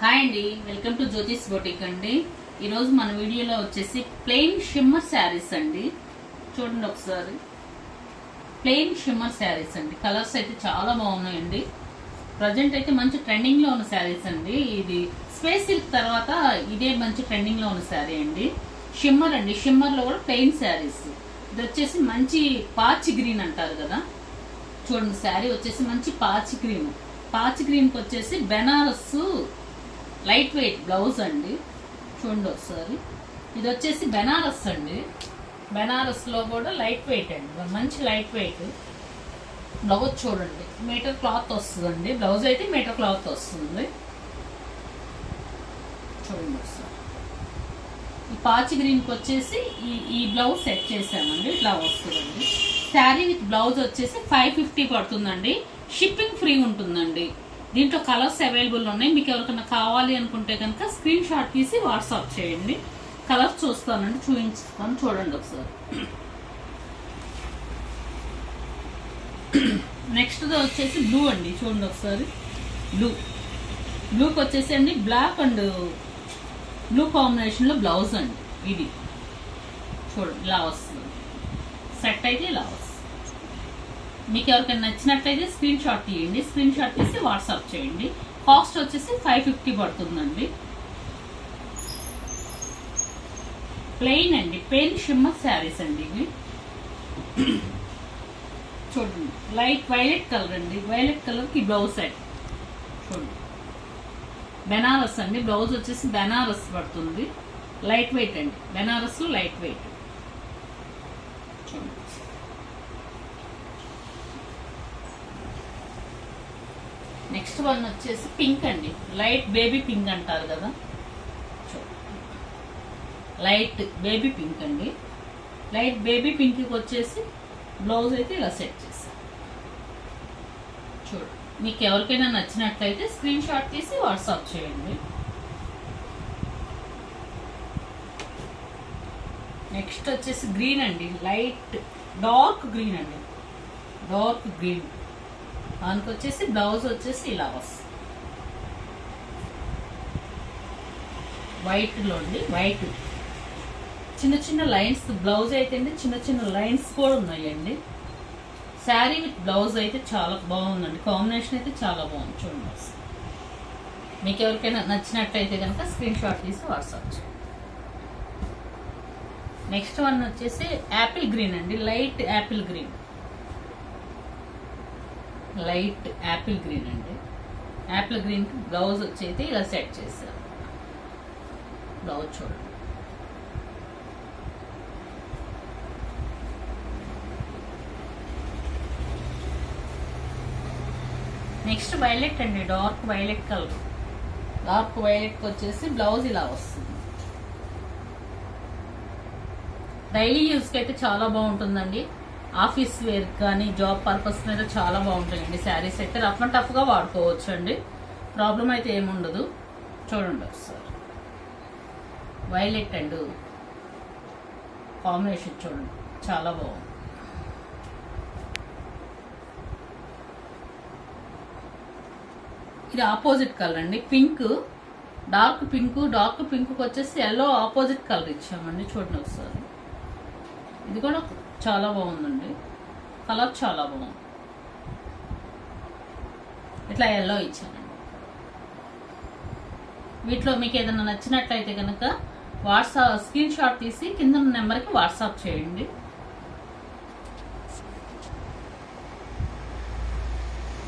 Hi అండి, welcome to Jyothish boutique అండి. ఈరోజు మన వీడియోలో వచ్చేసి ప్లెయిన్ షిమ్మర్ శారీస్ అండి. చూడండి ఒకసారి, ప్లెయిన్ షిమ్మర్ శారీస్ అండి. కలర్స్ అయితే చాలా బాగున్నాయండి. ప్రజెంట్ అయితే మంచి ట్రెండింగ్ లో ఉన్న శారీస్ అండి. ఇది స్పేస్ సిల్క్ తర్వాత ఇదే మంచి ట్రెండింగ్ లో ఉన్న శారీ అండి. షిమ్మర్ అండి, షిమ్మర్ లో కూడా ప్లెయిన్ శారీస్. ఇది వచ్చేసి మంచి పాచి గ్రీన్ అంటారు కదా, చూడండి శారీ వచ్చేసి మంచి పాచి గ్రీన్. పాచి గ్రీన్ కి వచ్చేసి బెనారస్ లైట్ వెయిట్ బ్లౌజ్ అండి. చూడండి ఒకసారి, ఇది వచ్చేసి బెనారస్ అండి. బెనారస్ లో కూడా లైట్ వెయిట్ అండి, మంచి లైట్ వెయిట్ బ్లౌజ్. చూడండి మీటర్ క్లాత్ వస్తుందండి, బ్లౌజ్ అయితే మీటర్ క్లాత్ వస్తుంది. చూడండి ఒకసారి, ఈ పాచి గ్రీన్ కి వచ్చేసి ఈ బ్లౌజ్ సెట్ చేసామండి, ఇట్లా వస్తుందండి. శారీ విత్ బ్లౌజ్ వచ్చేసి 550 పడుతుందండి. షిప్పింగ్ ఫ్రీ ఉంటుందండి. దీంట్లో కలర్స్ అవైలబుల్ ఉన్నాయి. మీకు ఎవరికైనా కావాలి అనుకుంటే కనుక స్క్రీన్ షాట్ తీసి వాట్సాప్ చేయండి. కలర్స్ చూస్తానండి, చూపించుతాను. చూడండి ఒకసారి. నెక్స్ట్ వచ్చేసి బ్లూ అండి. చూడండి ఒకసారి, బ్లూకి వచ్చేసి అండి బ్లాక్ అండ్ బ్లూ కాంబినేషన్ లో బ్లౌజ్ అండి. ఇది చూడండి ఇలా వస్తుంది. సెట్ అయితే ఇలా వస్తుంది. మీకు ఎవరికైనా నచ్చినట్లయితే స్క్రీన్ షాట్ తీయండి, స్క్రీన్ షాట్ తీసి వాట్సాప్ చేయండి. కాస్ట్ వచ్చేసి 550 పడుతుందండి. ప్లెయిన్ అండి, ప్లెయిన్ షిమ్మర్ శారీస్ అండి ఇవి. చూడండి లైట్ వైలెట్ కలర్ అండి, వైలెట్ కలర్ కి బ్లౌజ్ సెట్. చూడండి బెనారస్ అండి, బ్లౌజ్ వచ్చేసి బెనారస్ పడుతుంది. లైట్ వెయిట్ అండి, బెనారస్ లో లైట్ వెయిట్. చూడండి నెక్స్ట్ వన్ వచ్చేసి పింక్ అండి, లైట్ బేబీ పింక్ అంటారు కదా, లైట్ బేబీ పింక్ అండి. లైట్ బేబీ పింక్ కి వచ్చేసి బ్లౌజ్ అయితే ఇలా సెట్ చేస్తాను. చూడండి మీకు ఎవరికైనా నచ్చినట్లయితే స్క్రీన్ షాట్ తీసి వాట్సాప్ చేయండి. నెక్స్ట్ వచ్చేసి గ్రీన్ అండి, లైట్ డార్క్ గ్రీన్ అండి, డార్క్ గ్రీన్. దానికి వచ్చేసి బ్లౌజ్ వచ్చేసి ఇలా వస్తుంది, వైట్ లో అండి. వైట్ చిన్న చిన్న లైన్స్, బ్లౌజ్ అయితే అండి చిన్న చిన్న లైన్స్ కూడా ఉన్నాయండి. శారీ విత్ బ్లౌజ్ అయితే చాలా బాగుందండి, కాంబినేషన్ అయితే చాలా బాగుంది. చూడండి మీకు ఎవరికైనా నచ్చినట్లయితే కనుక స్క్రీన్ షాట్ తీసి వాట్సాప్ చేయండి. నెక్స్ట్ వన్ వచ్చేసి యాపిల్ గ్రీన్ అండి, light Apple green, light Apple green అండి. యాపిల్ గ్రీన్ కి బ్లౌజ్ వచ్చి ఇలా సెట్ చేశారు. బ్లౌజ్ చూడండి. నెక్స్ట్ వైలెట్ అండి, dark violet colour. Dark violet వచ్చేసి బ్లౌజ్ ఇలా వస్తుంది. డైలీ యూస్ కి అయితే చాలా బాగుంటుందండి. ఆఫీస్ వేర్ కానీ జాబ్ పర్పస్ మీద చాలా బాగుంటాయండి శారీస్ అయితే. రఫ్ అండ్ టఫ్ గా వాడుకోవచ్చు అండి, ప్రాబ్లం అయితే ఏముండదు. చూడండి ఒకసారి, వైలెట్ అండ్ కాంబినేషన్ చూడండి చాలా బాగుంది. ఇది ఆపోజిట్ కలర్ అండి, pink, dark pink. Dark pink వచ్చేసి ఎల్లో ఆపోజిట్ కలర్ ఇచ్చామండి. చూడండి ఒకసారి, ఇది కూడా చాలా బాగుందండి, కలర్ చాలా బాగుంది. ఇట్లా ఎల్లో ఇచ్చానండి. వీటిలో మీకు ఏదైనా నచ్చినట్లయితే కనుక వాట్సాప్ స్క్రీన్ షాట్ తీసి కింద నెంబర్కి వాట్సాప్ చేయండి.